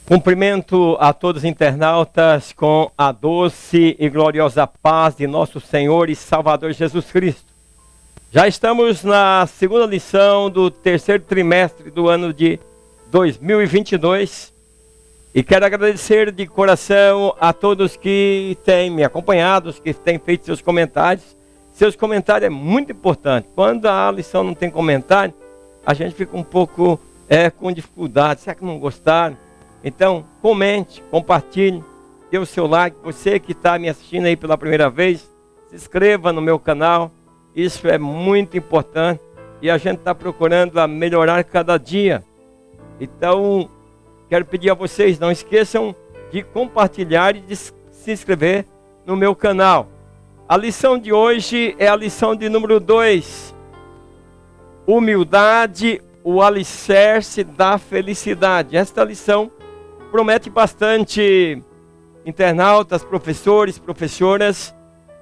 Cumprimento a todos os internautas com a doce e gloriosa paz de nosso Senhor e Salvador Jesus Cristo. Já estamos na segunda lição do terceiro trimestre do ano de 2022 e quero agradecer de coração a todos que têm me acompanhado, que têm feito seus comentários. Seus comentários é muito importante. Quando a lição não tem comentário, a gente fica um pouco com dificuldade. Será que não gostaram? Então, comente, compartilhe, dê o seu like. Você que está me assistindo aí pela primeira vez, se inscreva no meu canal. Isso é muito importante e a gente está procurando a melhorar cada dia. Então, quero pedir a vocês, não esqueçam de compartilhar e de se inscrever no meu canal. A lição de hoje é a lição de número 2. Humildade, o alicerce da felicidade. Esta lição promete bastante, internautas, professores, professoras.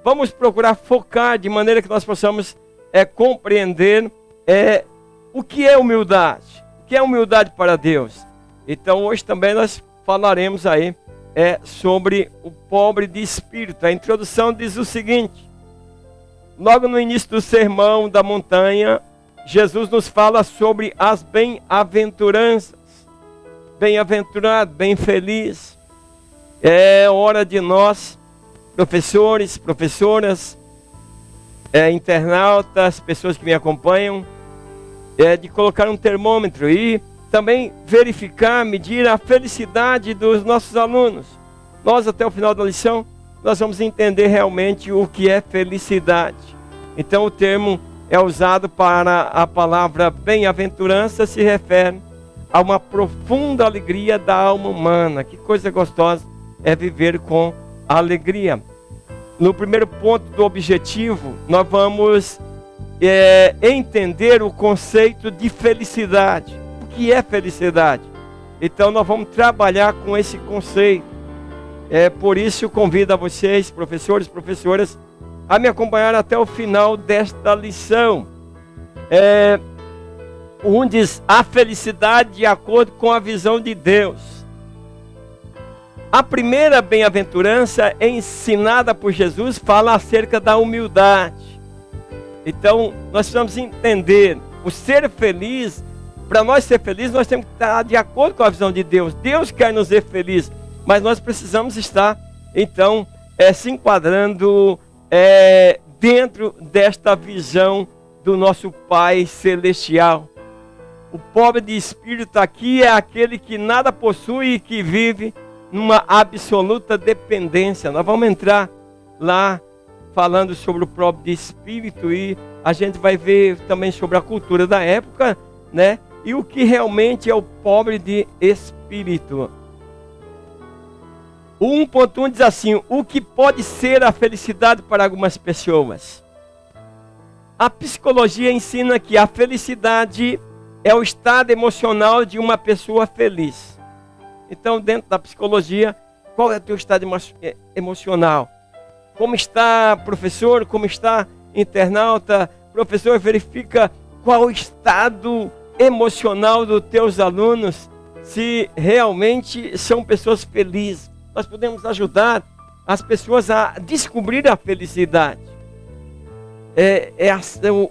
Vamos procurar focar de maneira que nós possamos compreender o que é humildade. O que é humildade para Deus? Então hoje também nós falaremos aí sobre o pobre de espírito. A introdução diz o seguinte: logo no início do sermão da montanha, Jesus nos fala sobre as bem-aventuranças. Bem-aventurado, bem feliz. É hora de nós, professores, professoras, internautas, pessoas que me acompanham, de colocar um termômetro e também verificar, medir a felicidade dos nossos alunos. Nós, até o final da lição, nós vamos entender realmente o que é felicidade. Então o termo é usado para a palavra bem-aventurança, se refere a uma profunda alegria da alma humana. Que coisa gostosa é viver com alegria. No primeiro ponto do objetivo, nós vamos entender o conceito de felicidade. O que é felicidade? Então nós vamos trabalhar com esse conceito. Por isso eu convido a vocês, professores, professoras, a me acompanhar até o final desta lição. Um diz a felicidade de acordo com a visão de Deus. A primeira bem-aventurança ensinada por Jesus fala acerca da humildade. Então nós precisamos entender o ser feliz. Para nós ser felizes, nós temos que estar de acordo com a visão de Deus. Deus quer nos ver felizes, mas nós precisamos estar então se enquadrando dentro desta visão do nosso Pai Celestial. O pobre de espírito aqui é aquele que nada possui e que vive numa absoluta dependência. Nós vamos entrar lá falando sobre o pobre de espírito e a gente vai ver também sobre a cultura da época, né? E o que realmente é o pobre de espírito. O 1.1 diz assim: o que pode ser a felicidade para algumas pessoas? A psicologia ensina que a felicidade é o estado emocional de uma pessoa feliz. Então, dentro da psicologia, qual é o teu estado emocional? Como está, professor? Como está, internauta? Professor, verifica qual o estado emocional dos teus alunos, se realmente são pessoas felizes. Nós podemos ajudar as pessoas a descobrir a felicidade.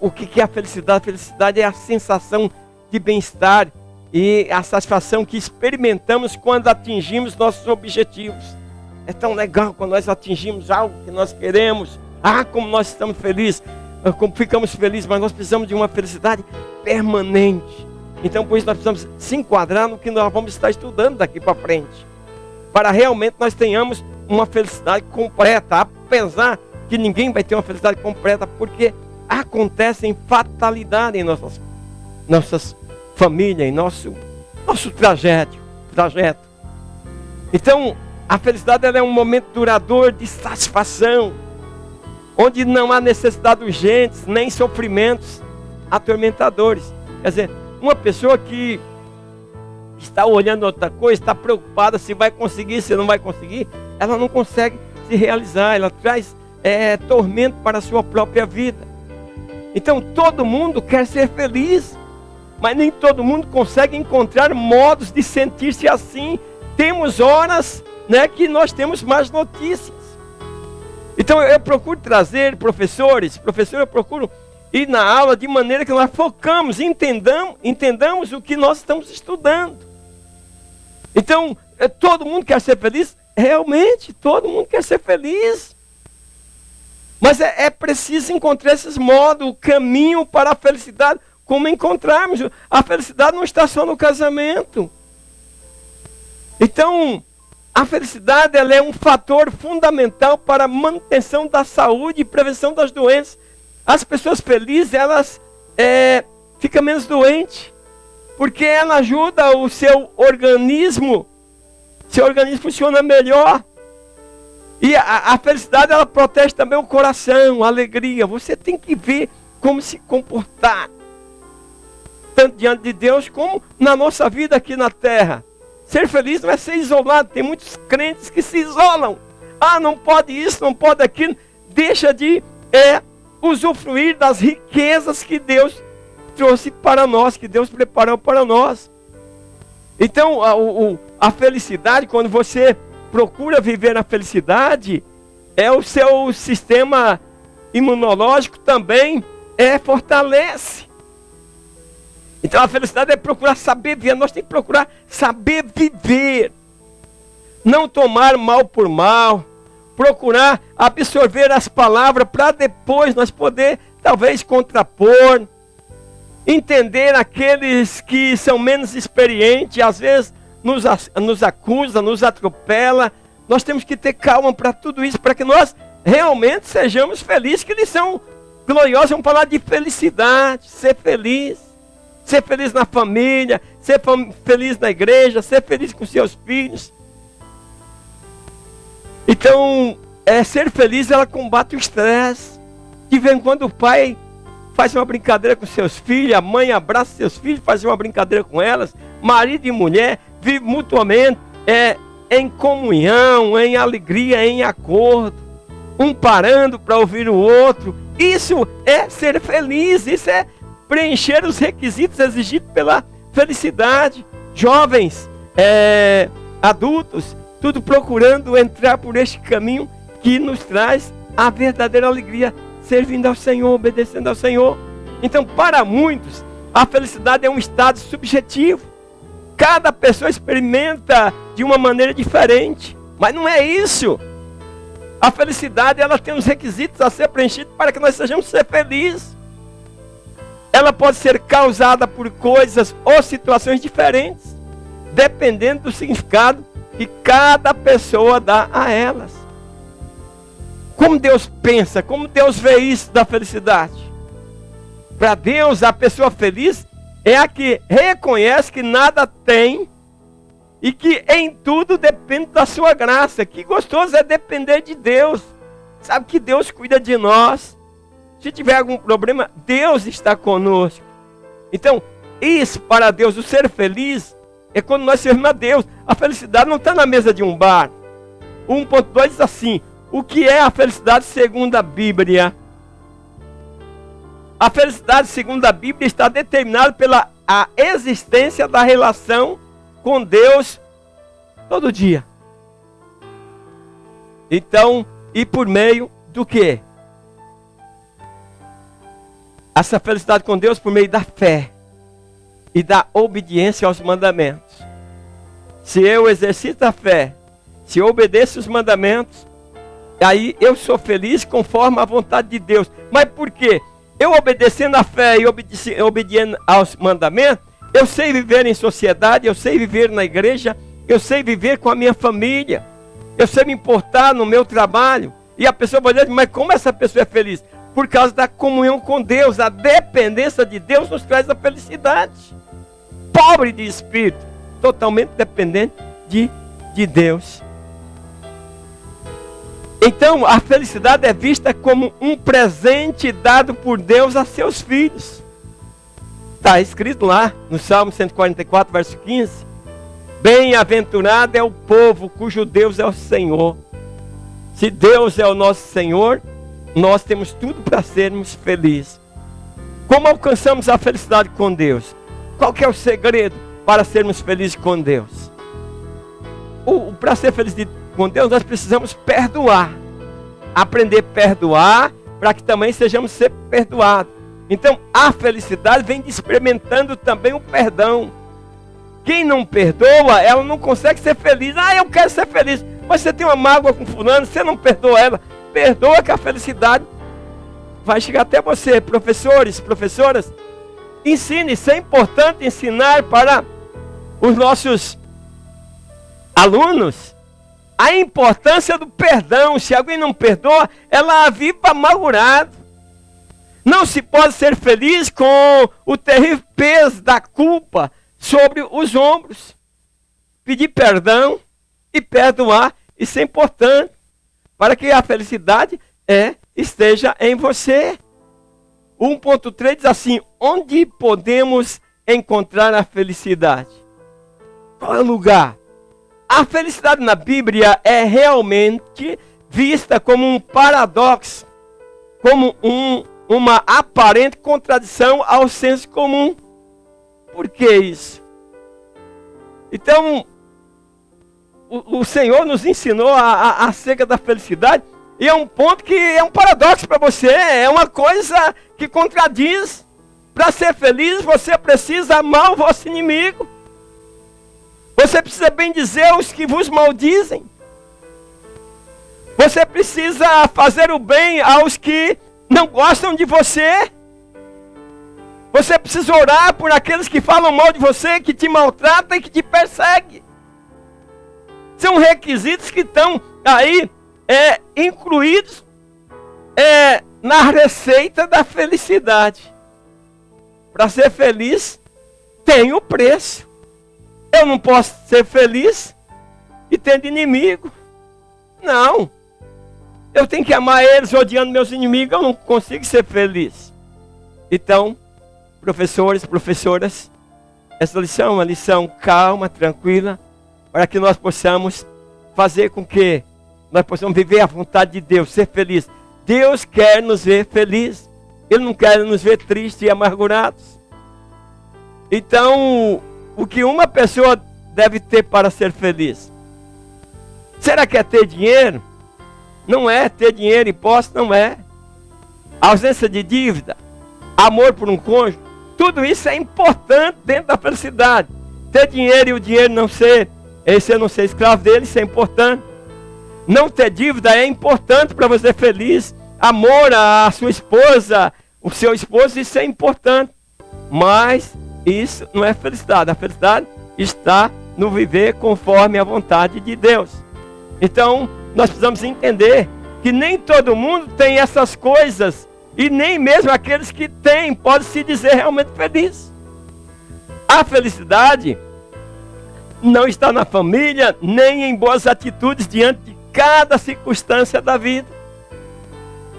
O que é a felicidade? A felicidade é a sensação de bem-estar e a satisfação que experimentamos quando atingimos nossos objetivos. É tão legal quando nós atingimos algo que nós queremos. Como nós estamos felizes, como ficamos felizes, mas nós precisamos de uma felicidade permanente. Então por isso nós precisamos se enquadrar no que nós vamos estar estudando daqui para frente, para realmente nós tenhamos uma felicidade completa, apesar que ninguém vai ter uma felicidade completa, porque acontecem fatalidades em nossas famílias, em nosso trajeto. Então, a felicidade ela é um momento duradouro de satisfação, onde não há necessidade urgentes, nem sofrimentos atormentadores. Quer dizer, uma pessoa que está olhando outra coisa, está preocupada se vai conseguir, se não vai conseguir, ela não consegue se realizar, ela traz tormento para a sua própria vida. Então todo mundo quer ser feliz, mas nem todo mundo consegue encontrar modos de sentir-se assim temos horas, né, que nós temos mais notícias. Então eu procuro trazer professores, eu procuro ir na aula de maneira que nós focamos, entendamos o que nós estamos estudando. Então, todo mundo quer ser feliz? Realmente, todo mundo quer ser feliz. Mas é preciso encontrar esses modos, o caminho para a felicidade. Como encontrarmos? A felicidade não está só no casamento. Então, a felicidade ela é um fator fundamental para a manutenção da saúde e prevenção das doenças. As pessoas felizes, elas ficam menos doentes. Porque ela ajuda o seu organismo funciona melhor. E a felicidade, ela protege também o coração, a alegria. Você tem que ver como se comportar, tanto diante de Deus, como na nossa vida aqui na terra. Ser feliz não é ser isolado. Tem muitos crentes que se isolam. Ah, não pode isso, não pode aquilo. Deixa de usufruir das riquezas que Deus trouxe para nós, que Deus preparou para nós. Então, a felicidade, quando você procura viver a felicidade, o seu sistema imunológico também fortalece. Então a felicidade é procurar saber viver. Nós temos que procurar saber viver. Não tomar mal por mal. Procurar absorver as palavras para depois nós poder talvez contrapor. Entender aqueles que são menos experientes, às vezes nos acusa, nos atropela. Nós temos que ter calma para tudo isso, para que nós realmente sejamos felizes. Que lição gloriosa, vamos falar de felicidade, ser feliz. Ser feliz na família, ser feliz na igreja, ser feliz com seus filhos. Então, ser feliz, ela combate o estresse. De vez em quando o pai faz uma brincadeira com seus filhos, a mãe abraça seus filhos, faz uma brincadeira com elas. Marido e mulher vivem mutuamente em comunhão, em alegria, em acordo. Um parando para ouvir o outro. Isso é ser feliz, isso é preencher os requisitos exigidos pela felicidade. Jovens, adultos, tudo procurando entrar por este caminho que nos traz a verdadeira alegria, servindo ao Senhor, obedecendo ao Senhor. Então, para muitos, a felicidade é um estado subjetivo. Cada pessoa experimenta de uma maneira diferente, mas não é isso. A felicidade, ela tem uns requisitos a ser preenchidos para que nós sejamos felizes. Ela pode ser causada por coisas ou situações diferentes, dependendo do significado que cada pessoa dá a elas. Como Deus pensa, como Deus vê isso da felicidade? Para Deus, a pessoa feliz é a que reconhece que nada tem e que em tudo depende da sua graça. Que gostoso é depender de Deus. Sabe que Deus cuida de nós. Se tiver algum problema, Deus está conosco. Então, isso para Deus, o ser feliz, é quando nós servimos a Deus. A felicidade não está na mesa de um bar. 1.2 diz assim: o que é a felicidade segundo a Bíblia? A felicidade segundo a Bíblia está determinada pela a existência da relação com Deus todo dia. Então, e por meio do quê? Essa felicidade com Deus por meio da fé e da obediência aos mandamentos. Se eu exercito a fé, se eu obedeço os mandamentos, aí eu sou feliz conforme a vontade de Deus. Mas por quê? Eu obedecendo a fé e obedecendo aos mandamentos, eu sei viver em sociedade, eu sei viver na igreja, eu sei viver com a minha família, eu sei me importar no meu trabalho. E a pessoa vai dizer, mas como essa pessoa é feliz? Por causa da comunhão com Deus. A dependência de Deus nos traz a felicidade. Pobre de espírito, totalmente dependente de Deus. Então, a felicidade é vista como um presente dado por Deus a seus filhos. Está escrito lá no Salmo 144, verso 15. Bem-aventurado é o povo cujo Deus é o Senhor. Se Deus é o nosso Senhor, nós temos tudo para sermos felizes. Como alcançamos a felicidade com Deus? Qual que é o segredo para sermos felizes com Deus? Para ser feliz com Deus, nós precisamos perdoar. Aprender a perdoar, para que também sejamos ser perdoados. Então, a felicidade vem de experimentando também o perdão. Quem não perdoa, ela não consegue ser feliz. Eu quero ser feliz. Mas você tem uma mágoa com fulano, você não perdoa ela. Perdoa que a felicidade vai chegar até você. Professores, professoras, ensine. Isso é importante ensinar para os nossos alunos a importância do perdão. Se alguém não perdoa, ela vive amargurada. Não se pode ser feliz com o terrível peso da culpa sobre os ombros. Pedir perdão e perdoar, isso é importante, para que a felicidade esteja em você. 1.3 diz assim: onde podemos encontrar a felicidade? Qual é o lugar? A felicidade na Bíblia é realmente vista como um paradoxo, como uma aparente contradição ao senso comum. Por que isso? Então, o Senhor nos ensinou acerca da felicidade, e é um ponto que é um paradoxo para você, é uma coisa que contradiz. Para ser feliz, você precisa amar o vosso inimigo. Você precisa bendizer os que vos maldizem. Você precisa fazer o bem aos que não gostam de você. Você precisa orar por aqueles que falam mal de você, que te maltratam e que te perseguem. São requisitos que estão aí incluídos na receita da felicidade. Para ser feliz, tem o preço. Eu não posso ser feliz e tendo inimigo. Não. Eu tenho que amar eles odiando meus inimigos, eu não consigo ser feliz. Então, professores, professoras, essa lição é uma lição calma, tranquila, para que nós possamos fazer com que nós possamos viver a vontade de Deus, ser feliz. Deus quer nos ver felizes. Ele não quer nos ver tristes e amargurados. Então, o que uma pessoa deve ter para ser feliz? Será que é ter dinheiro? Não é. Ter dinheiro e posse não é. Ausência de dívida, amor por um cônjuge, tudo isso é importante dentro da felicidade. Ter dinheiro e o dinheiro não ser, você não ser escravo dele, isso é importante. Não ter dívida é importante para você ser feliz. Amor à sua esposa, o seu esposo, isso é importante. Mas isso não é felicidade. A felicidade está no viver conforme a vontade de Deus. Então, nós precisamos entender que nem todo mundo tem essas coisas. E nem mesmo aqueles que têm podem se dizer realmente feliz. A felicidade não está na família, nem em boas atitudes diante de cada circunstância da vida.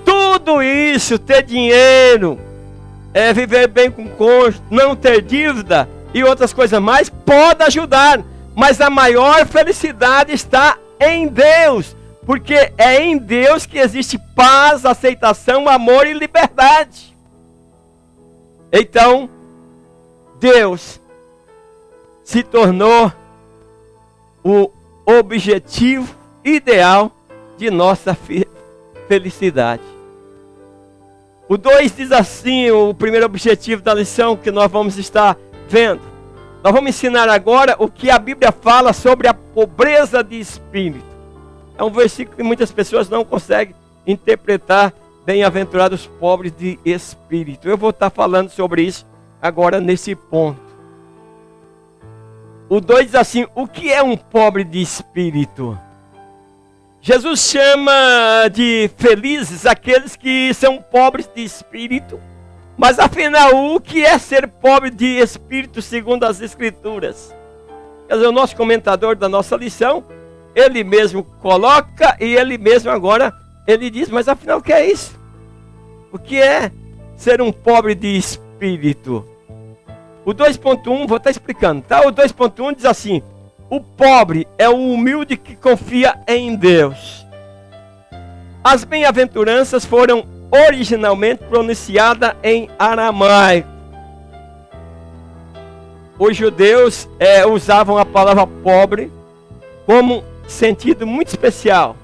Tudo isso, ter dinheiro, viver bem com o cônjuge, não ter dívida e outras coisas mais, pode ajudar. Mas a maior felicidade está em Deus. Porque é em Deus que existe paz, aceitação, amor e liberdade. Então, Deus se tornou o objetivo ideal de nossa felicidade. O 2 diz assim, o primeiro objetivo da lição que nós vamos estar vendo. Nós vamos ensinar agora o que a Bíblia fala sobre a pobreza de espírito. É um versículo que muitas pessoas não conseguem interpretar. Bem-aventurados pobres de espírito. Eu vou estar falando sobre isso agora nesse ponto. O 2 diz assim: o que é um pobre de espírito? Jesus chama de felizes aqueles que são pobres de espírito. Mas afinal, o que é ser pobre de espírito segundo as Escrituras? Quer dizer, o nosso comentador da nossa lição, ele mesmo coloca e ele mesmo agora, ele diz, mas afinal o que é isso? O que é ser um pobre de espírito? O 2.1, vou estar explicando, tá? O 2.1 diz assim: o pobre é o humilde que confia em Deus. As bem-aventuranças foram originalmente pronunciadas em aramaico. Os judeus usavam a palavra pobre como sentido muito especial.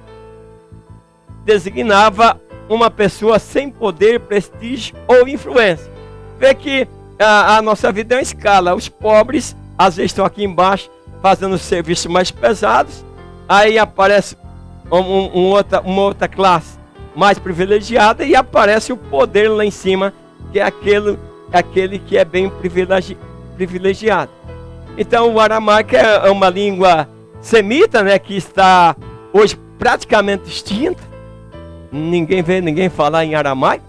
Designava uma pessoa sem poder, prestígio ou influência. Vê que a nossa vida é uma escala. Os pobres, às vezes, estão aqui embaixo fazendo serviços mais pesados. Aí aparece uma outra classe mais privilegiada e aparece o poder lá em cima, que é aquele que é bem privilegiado. Então o aramaico é uma língua semita, né, que está hoje praticamente extinta. Ninguém vê ninguém falar em aramaico.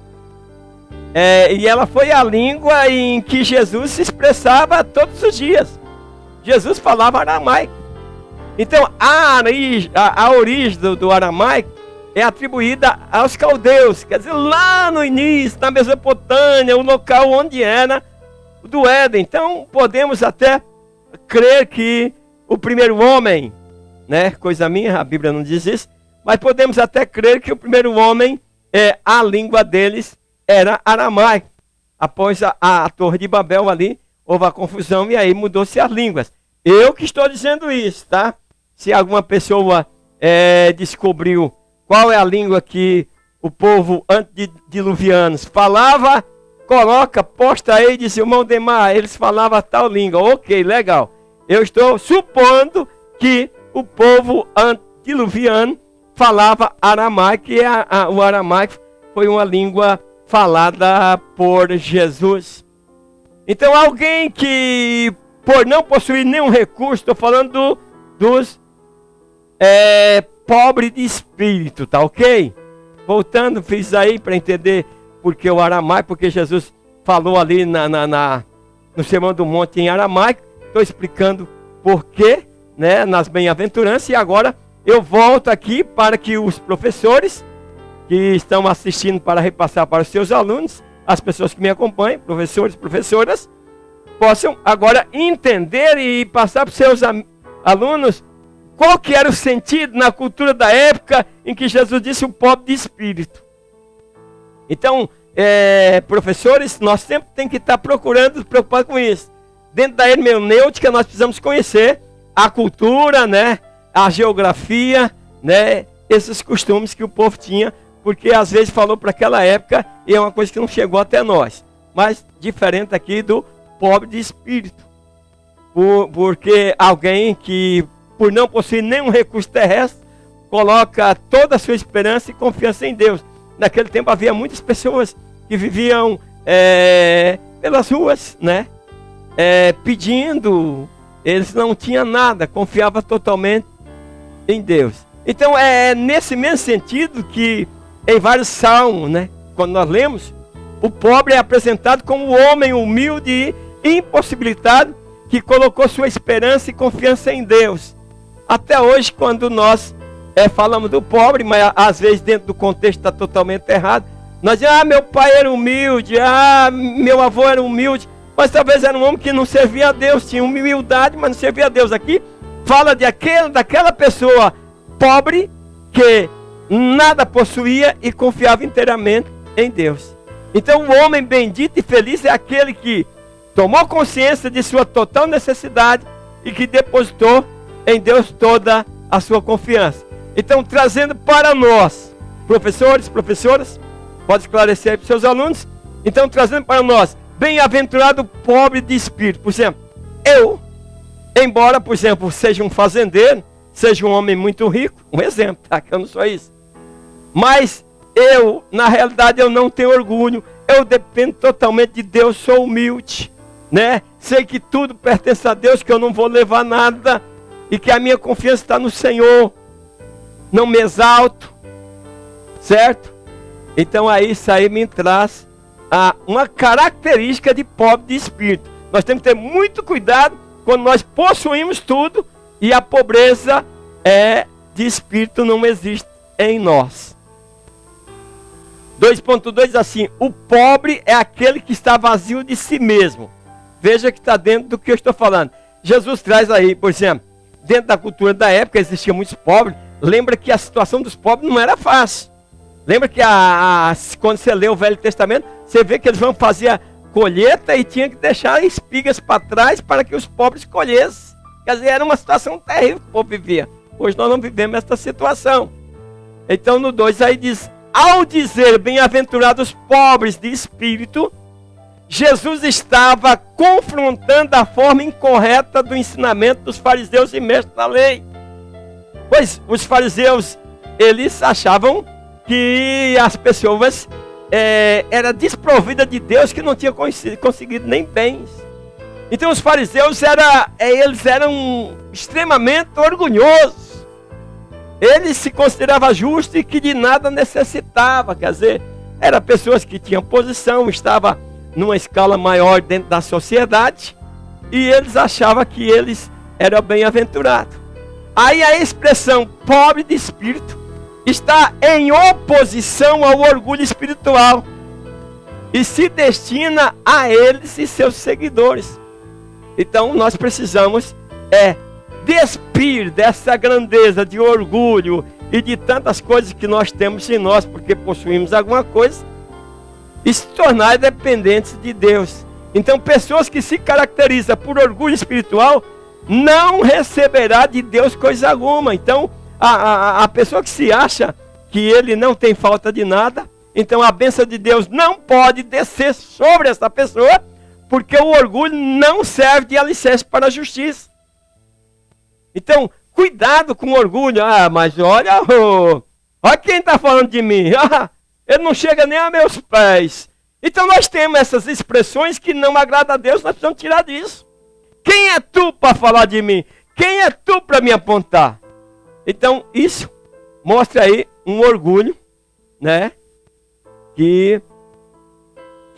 E ela foi a língua em que Jesus se expressava todos os dias. Jesus falava aramaico. Então a origem do aramaico é atribuída aos caldeus. Quer dizer, lá no início, na Mesopotâmia, o local onde era do Éden. Então podemos até crer que o primeiro homem, né, coisa minha, a Bíblia não diz isso, mas podemos até crer que o primeiro homem, a língua deles era aramaico. Após a Torre de Babel ali, houve a confusão e aí mudou-se as línguas. Eu que estou dizendo isso, tá? Se alguma pessoa descobriu qual é a língua que o povo antediluvianos falava, posta aí, diz irmão Demar, eles falavam tal língua. Ok, legal. Eu estou supondo que o povo antediluviano falava aramaico e o aramaico foi uma língua falada por Jesus. Então alguém que, por não possuir nenhum recurso, estou falando dos pobres de espírito, tá ok? Voltando, fiz aí para entender porque o aramaico, porque Jesus falou ali no Sermão do Monte em aramaico. Estou explicando porquê, né, nas bem-aventuranças. E agora eu volto aqui para que os professores que estão assistindo, para repassar para os seus alunos, as pessoas que me acompanham, professores e professoras, possam agora entender e passar para os seus alunos qual que era o sentido na cultura da época em que Jesus disse o pobre de espírito. Então, professores, nós sempre temos que estar procurando, preocupados com isso. Dentro da hermenêutica nós precisamos conhecer a cultura, né, a geografia, né, esses costumes que o povo tinha, porque às vezes falou para aquela época e é uma coisa que não chegou até nós. Mas diferente aqui do pobre de espírito. Porque alguém que, por não possuir nenhum recurso terrestre, coloca toda a sua esperança e confiança em Deus. Naquele tempo havia muitas pessoas que viviam pelas ruas, né? Pedindo, eles não tinham nada, confiavam totalmente em Deus. Então é nesse mesmo sentido que em vários salmos, né, quando nós lemos, o pobre é apresentado como o homem humilde e impossibilitado que colocou sua esperança e confiança em Deus. Até hoje, quando nós falamos do pobre, mas às vezes dentro do contexto está totalmente errado, nós dizemos, meu pai era humilde, meu avô era humilde, mas talvez era um homem que não servia a Deus, tinha humildade, mas não servia a Deus. Aqui fala daquela pessoa pobre que nada possuía e confiava inteiramente em Deus. Então o homem bendito e feliz é aquele que tomou consciência de sua total necessidade e que depositou em Deus toda a sua confiança. Então, trazendo para nós, professores, professoras, pode esclarecer aí para os seus alunos. Então, trazendo para nós, bem-aventurado o pobre de espírito. Por exemplo, eu, embora, por exemplo, seja um fazendeiro, seja um homem muito rico, um exemplo, tá? Que eu não sou isso. Mas eu, na realidade, eu não tenho orgulho. Eu dependo totalmente de Deus, sou humilde, né? Sei que tudo pertence a Deus, que eu não vou levar nada e que a minha confiança está no Senhor. Não me exalto, certo? Então aí isso aí me traz uma característica de pobre de espírito. Nós temos que ter muito cuidado quando nós possuímos tudo e a pobreza de espírito não existe em nós. 2.2 assim, o pobre é aquele que está vazio de si mesmo. Veja que está dentro do que eu estou falando. Jesus traz aí, por exemplo, dentro da cultura da época existiam muitos pobres. Lembra que a situação dos pobres não era fácil. Lembra que quando você lê o Velho Testamento, você vê que eles vão fazer a colheita e tinha que deixar espigas para trás para que os pobres colhessem. Quer dizer, era uma situação terrível que o povo vivia. Hoje nós não vivemos essa situação. Então no 2 aí diz, ao dizer bem-aventurados pobres de espírito, Jesus estava confrontando a forma incorreta do ensinamento dos fariseus e mestres da lei. Pois os fariseus, eles achavam que as pessoas eram desprovidas de Deus, que não tinham conseguido nem bens. Então os fariseus eles eram extremamente orgulhosos. Eles se consideravam justos e que de nada necessitava. Quer dizer, eram pessoas que tinham posição, estavam numa escala maior dentro da sociedade, e eles achavam que eles eram bem-aventurados. Aí a expressão pobre de espírito está em oposição ao orgulho espiritual e se destina a eles e seus seguidores. Então nós precisamos despir dessa grandeza de orgulho e de tantas coisas que nós temos em nós, porque possuímos alguma coisa, e se tornar dependentes de Deus. Então pessoas que se caracterizam por orgulho espiritual não receberá de Deus coisa alguma. Então a pessoa que se acha que ele não tem falta de nada, então a bênção de Deus não pode descer sobre essa pessoa, porque o orgulho não serve de alicerce para a justiça. Então, cuidado com o orgulho. Mas olha, olha quem está falando de mim. Ele não chega nem a meus pés. Então nós temos essas expressões que não agradam a Deus, nós precisamos tirar disso. Quem é tu para falar de mim? Quem é tu para me apontar? Então isso mostra aí um orgulho, né? Que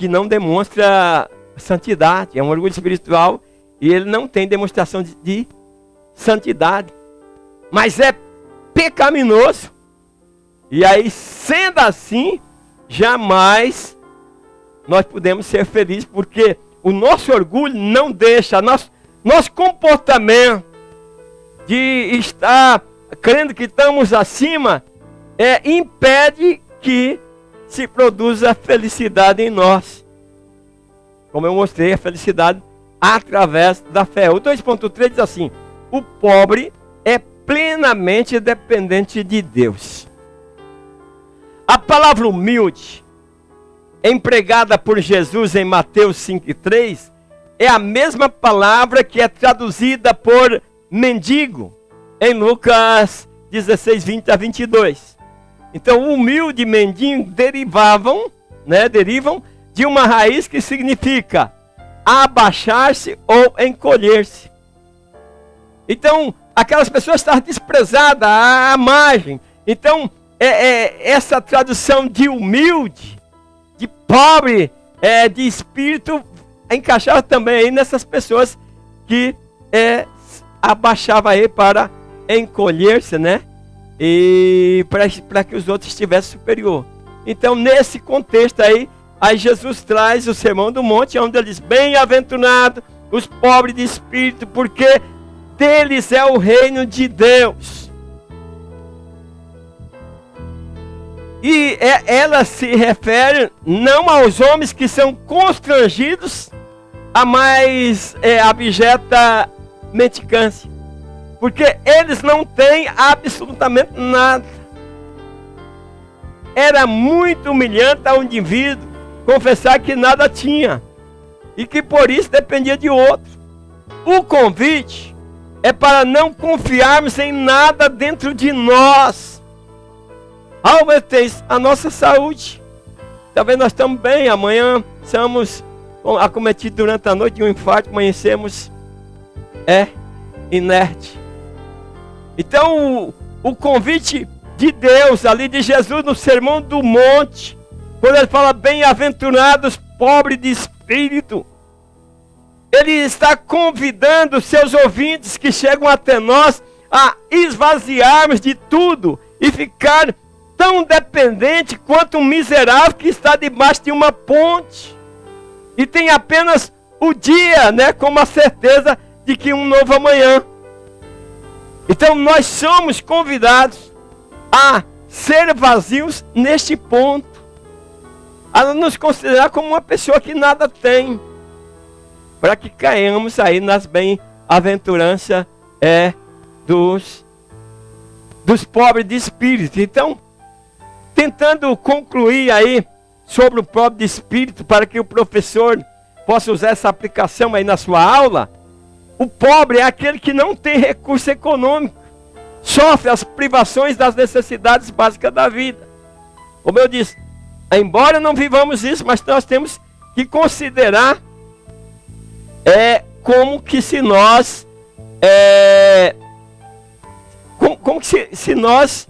não demonstra santidade. É um orgulho espiritual e ele não tem demonstração de santidade. Mas é pecaminoso. E aí, sendo assim, jamais nós podemos ser felizes, porque o nosso orgulho não deixa, nosso comportamento de estar crendo que estamos acima, impede que se produza felicidade em nós. Como eu mostrei, a felicidade através da fé. O 2.3 diz assim, o pobre é plenamente dependente de Deus. A palavra humilde, empregada por Jesus em Mateus 5,3, é a mesma palavra que é traduzida por mendigo em Lucas 16, 20-22. Então, o humilde e mendigo derivam de uma raiz que significa abaixar-se ou encolher-se. Então, aquelas pessoas estão desprezadas à margem. Então, essa tradução de humilde, de pobre, de espírito, encaixava também aí nessas pessoas que abaixavam aí para encolher-se, né? E para que os outros estivessem superior. Então, nesse contexto aí Jesus traz o Sermão do Monte, onde ele diz, bem-aventurado os pobres de espírito, porque deles é o reino de Deus. E ela se refere não aos homens que são constrangidos a mais abjeta mendicância, porque eles não têm absolutamente nada. Era muito humilhante ao indivíduo confessar que nada tinha e que por isso dependia de outro. O convite é para não confiarmos em nada dentro de nós. Aumenteis a nossa saúde. Talvez nós estamos bem, amanhã somos acometidos durante a noite de um infarto, amanhecemos inerte. Então o convite de Deus, ali de Jesus no Sermão do Monte, quando ele fala bem-aventurados pobres de espírito, ele está convidando seus ouvintes que chegam até nós a esvaziarmos de tudo e ficar tão dependente quanto um miserável que está debaixo de uma ponte e tem apenas o dia, como a certeza de que um novo amanhã. Então nós somos convidados a ser vazios neste ponto, a nos considerar como uma pessoa que nada tem, para que caímos aí nas bem-aventuranças dos dos pobres de espírito. Então, tentando concluir aí sobre o pobre de espírito, para que o professor possa usar essa aplicação aí na sua aula, o pobre é aquele que não tem recurso econômico, sofre as privações das necessidades básicas da vida. Como eu disse, embora não vivamos isso, mas nós temos que considerar como que se nós como que se nós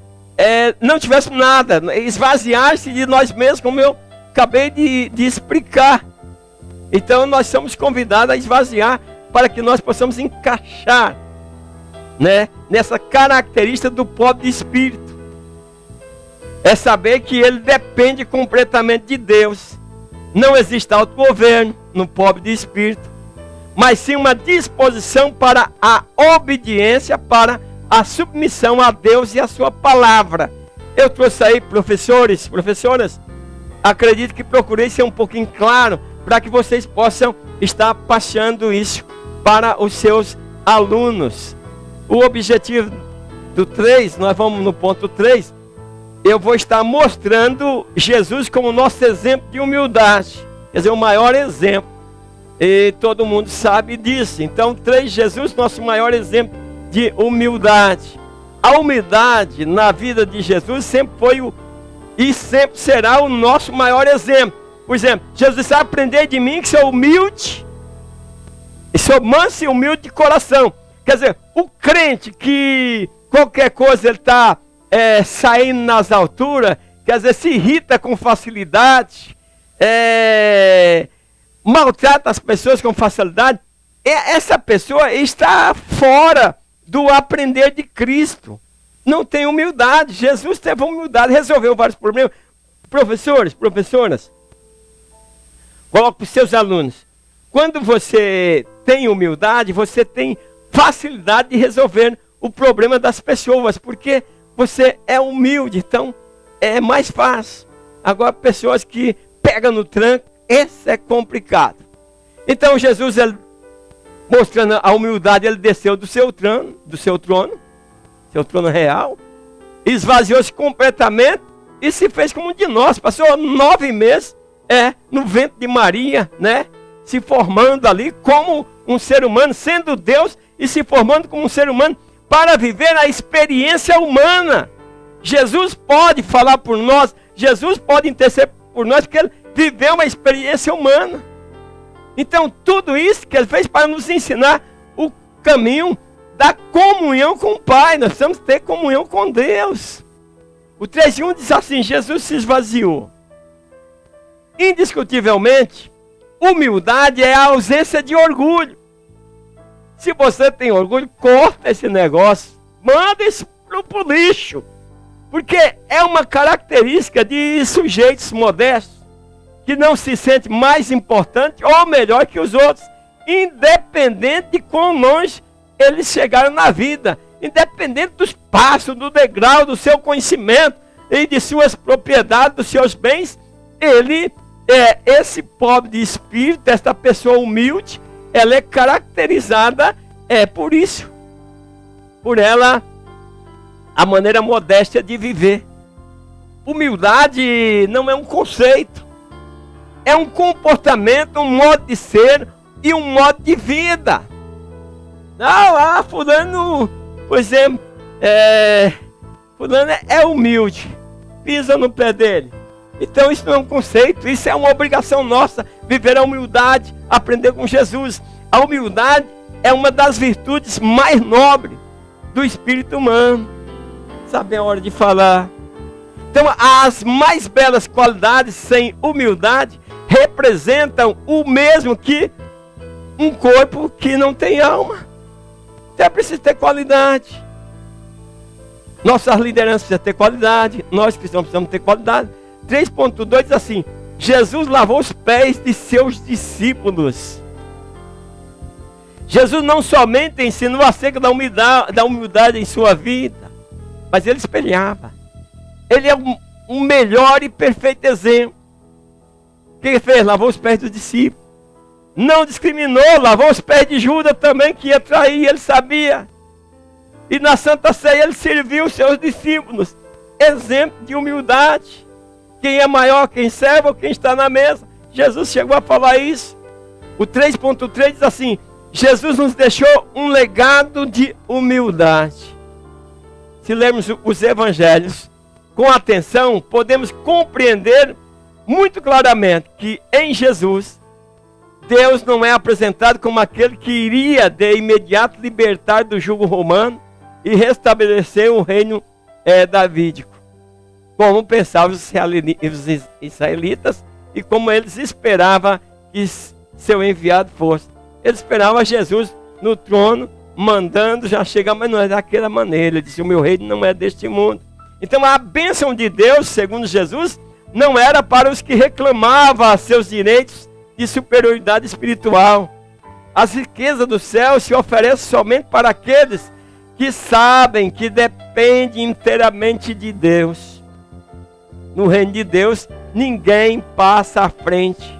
não tivéssemos nada, esvaziar-se de nós mesmos, como eu acabei de explicar. Então nós somos convidados a esvaziar para que nós possamos encaixar, né, nessa característica do pobre de espírito. É saber que ele depende completamente de Deus. Não existe autogoverno no pobre de espírito, mas sim uma disposição para a obediência, para a submissão a Deus e a sua palavra. Eu trouxe aí, professores, professoras, acredito que procurei ser um pouquinho claro, para que vocês possam estar passando isso para os seus alunos. O objetivo do 3, nós vamos no ponto 3, eu vou estar mostrando Jesus como nosso exemplo de humildade. Quer dizer, o maior exemplo. E todo mundo sabe disso. Então, 3, Jesus, nosso maior exemplo de humildade. A humildade na vida de Jesus sempre foi e sempre será o nosso maior exemplo. Por exemplo, Jesus disse: aprendei de mim que sou humilde, e sou manso e humilde de coração. Quer dizer, o crente que qualquer coisa ele está saindo nas alturas, quer dizer, se irrita com facilidade, maltrata as pessoas com facilidade, essa pessoa está fora do aprender de Cristo. Não tem humildade. Jesus teve humildade, resolveu vários problemas. Professores, professoras, coloque para os seus alunos: quando você tem humildade, você tem facilidade de resolver o problema das pessoas, porque você é humilde, então é mais fácil. Agora, pessoas que pegam no tranco, esse é complicado. Então Jesus, ele, mostrando a humildade, ele desceu do seu trono real, esvaziou-se completamente e se fez como um de nós. Passou 9 meses no ventre de Maria, né? Se formando ali como um ser humano, sendo Deus e se formando como um ser humano, para viver a experiência humana. Jesus pode falar por nós, Jesus pode interceder por nós, porque ele viveu uma experiência humana. Então tudo isso que ele fez para nos ensinar o caminho da comunhão com o Pai. Nós precisamos ter comunhão com Deus. O 3:1 diz assim: Jesus se esvaziou. Indiscutivelmente, humildade é a ausência de orgulho. Se você tem orgulho, corta esse negócio, manda isso pro lixo, porque é uma característica de sujeitos modestos, que não se sente mais importante ou melhor que os outros, independente de quão longe eles chegaram na vida, independente dos passos, do degrau, do seu conhecimento e de suas propriedades, dos seus bens. Ele é esse pobre de espírito, esta pessoa humilde, ela é caracterizada por isso, por ela, a maneira modesta de viver. Humildade não é um conceito, é um comportamento, um modo de ser e um modo de vida. Não, fulano, por exemplo, fulano é humilde, pisa no pé dele. Então isso não é um conceito, isso é uma obrigação nossa, viver a humildade, aprender com Jesus. A humildade é uma das virtudes mais nobres do espírito humano. Saber a hora de falar. Então as mais belas qualidades sem humildade representam o mesmo que um corpo que não tem alma. Então é preciso ter qualidade. Nossas lideranças precisam ter qualidade, nós cristãos precisamos ter qualidade. 3.2 diz assim: Jesus lavou os pés de seus discípulos. Jesus não somente ensinou acerca da humildade em sua vida, mas ele espelhava. Ele é um melhor e perfeito exemplo. O que ele fez? Lavou os pés dos discípulos. Não discriminou, lavou os pés de Judas também, que ia trair, ele sabia. E na Santa Ceia ele serviu os seus discípulos. Exemplo de humildade. Quem é maior, quem serve ou quem está na mesa. Jesus chegou a falar isso. O 3.3 diz assim: Jesus nos deixou um legado de humildade. Se lermos os evangelhos com atenção, podemos compreender muito claramente que em Jesus, Deus não é apresentado como aquele que iria de imediato libertar do jugo romano e restabelecer o reino davídico, como pensavam os israelitas e como eles esperavam que seu enviado fosse. Eles esperavam Jesus no trono, mandando já chegar, mas não é daquela maneira. Ele disse: o meu reino não é deste mundo. Então a bênção de Deus, segundo Jesus, não era para os que reclamavam seus direitos de superioridade espiritual. As riquezas do céu se oferecem somente para aqueles que sabem que dependem inteiramente de Deus. No reino de Deus, ninguém passa à frente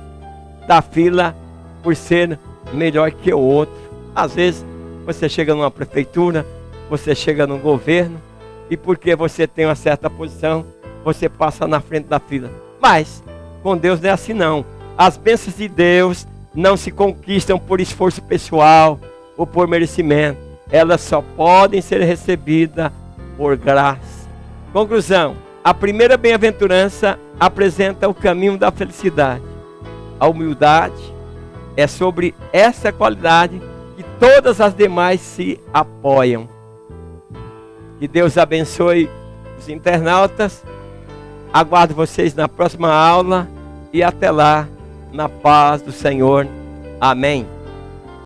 da fila por ser melhor que o outro. Às vezes, você chega numa prefeitura, você chega num governo, e porque você tem uma certa posição, você passa na frente da fila. Mas, com Deus não é assim não. As bênçãos de Deus não se conquistam por esforço pessoal ou por merecimento. Elas só podem ser recebidas por graça. Conclusão: a primeira bem-aventurança apresenta o caminho da felicidade. A humildade é sobre essa qualidade que todas as demais se apoiam. Que Deus abençoe os internautas. Aguardo vocês na próxima aula e até lá, na paz do Senhor. Amém.